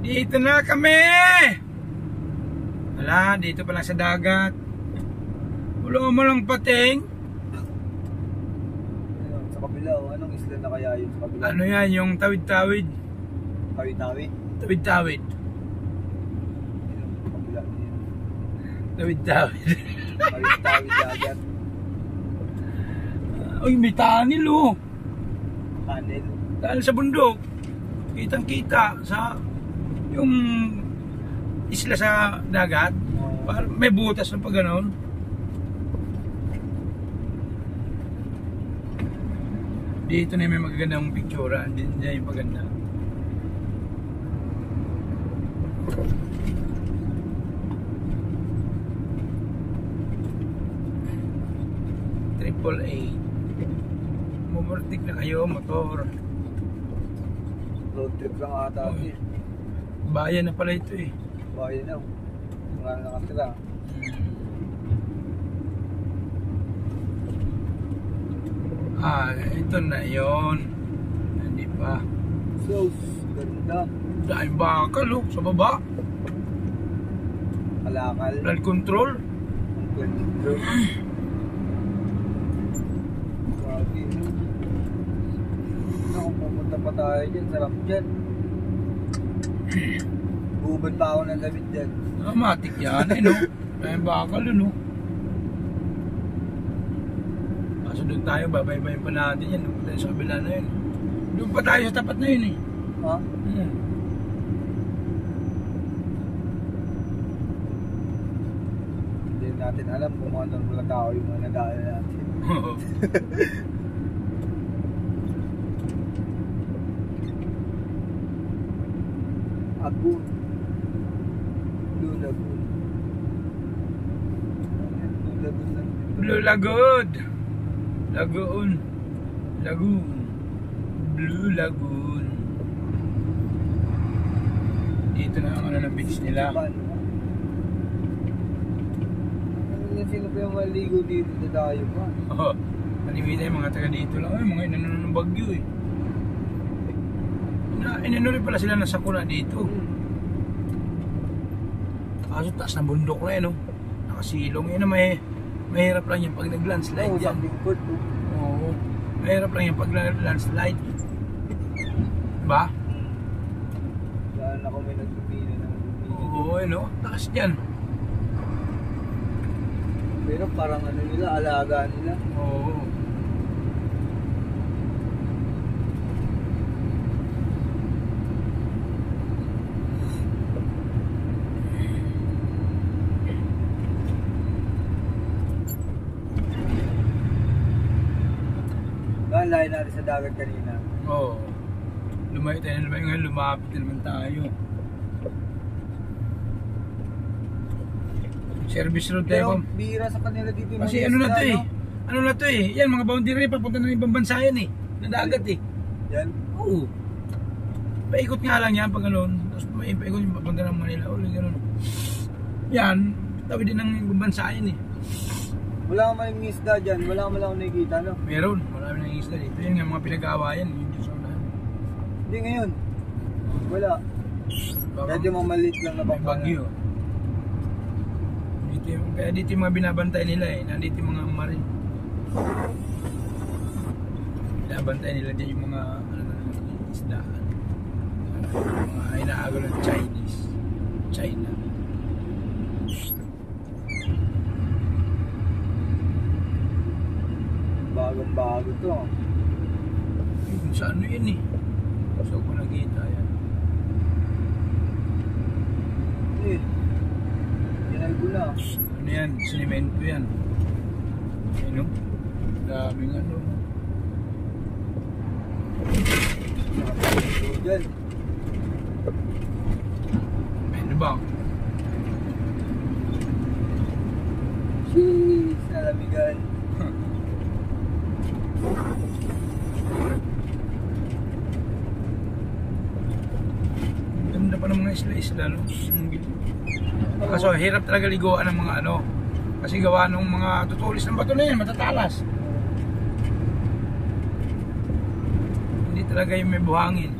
Dito na kami! Wala, dito pa lang sa dagat. Wala mo lang pating. Sa kabila, anong isla na kaya yun sa kabila? Ano yan, yung tawid-tawid? Tawid-tawid? Tawid-tawid. Sa kabila yun. Tawid-tawid. Tawid-tawid dagat. Uy, may tunnel oh. Tunnel? Tunnel sa bundok. Kitang-kita sa yung isla sa dagat. Parang may butas na pa ganon. Dito na may magagandang picture. Dito na yung maganda. AAA. Mumurtik na kayo, motor. Road trip lang ata. Bayan na pala ito eh. Bayan na. Mga nakatira. Ito na yon. Hindi pa. So, ganda. Dahil bakal oh, sa baba. Kalakal. Flood control. Flood control. Grabe. Kung pumunta pa tayo dyan, sarap dyan. Bubad pa ako ng damit dyan. Matik yan eh no. Dahil bakal no. Kaso doon tayo, babay-bayin pa natin yan. Doon tayo sa kabila na yun. Doon pa tayo sa tapat na yun eh. Ha? Hindi natin alam kung ano mga tao yung mga nadaan natin. Agun. Blue Lagoon. Blue Lagoon. Lagoon. Lagoon. Blue Lagoon. Dito na ang ano ng beach nila. Sino pa yung maligo dito na tayo pa? Oo. Manimita yung mga taga dito lang. Ay, mga inanunan ng bagyo eh. Inanunin pala sila ng sakuna dito. Kaso taas na bundok na yun, no? Nakasilong yun, mahirap lang yung pag nag-landslide Oo, yan. sa lingkod. Oo. Mahirap lang yung pag nag-landslide. Diba? Saan ako may nagpipili ng nagpipili. Oo, yun, no? Taas dyan. Pero parang ano nila, alaga nila. Oo. Layo natin sa dagat kanina. Oo. Lumayo tayo, ngayon lumapit na naman tayo. Service road tayo. Pero bihira sa kanila dito. Kasi ano na to eh. Ano na to eh. Yan, mga boundary papunta na ng ibang bansa yan eh. Na dagat eh. Yan? Oo. Paikot nga lang yan pag gano'n. Tapos paikot yung papunta ng Manila. Ulit gano'n. Yan, tawid din ng ibang bansa yan eh. Wala kang maling isda dyan. Wala kang malang nakikita, no? Meron. Marami nang isda dito. Yan nga mga pinag-aawayan. Hindi ngayon. Wala. Medyo mamalit lang na may baka. bagyo. Kaya dito yung mga binabantay nila eh. Nandito yung mga marine. Binabantay nila dyan yung mga isdaan. Mga inaagaw ng Chinese. China. Bagong-bago to. Sa ano yun eh. So kung nakita yan. Eh. Ginalgo na. Ano yan? Sinimento yan. Ano? Daming ano. Dyan. Ano ba? Sheesh. Nalamigan. Ganda pa ng mga isla-isla, no? Kaso hirap talaga liguan ng mga ano. Kasi gawa ng mga tutulis ng bato na yan, matatalas. talaga yung may buhangin.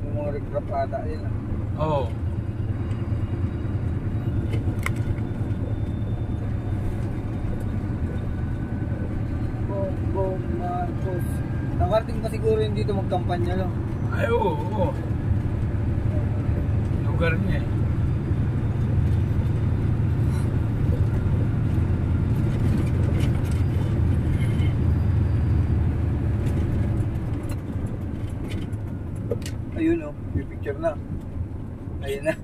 Yung mga recrap ata yun ah. Oo. Bongbong Marcos. Nakarating pa siguro yun dito magkampanya, no? Ay, oo, oo. Lugar niya eh. Ayun, oh. May picture na. Ayun na.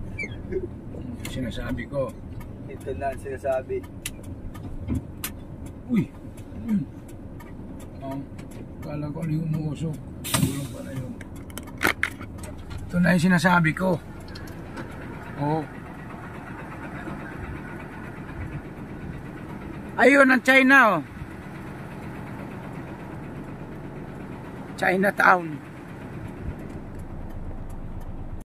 Sinasabi ko. Ito na ang sinasabi. Uy, yun. Kala ko ano yung umuusok. Tulong pala yun. Ito na yung sinasabi ko. Oo. Ayun ang China, oh. Chinatown.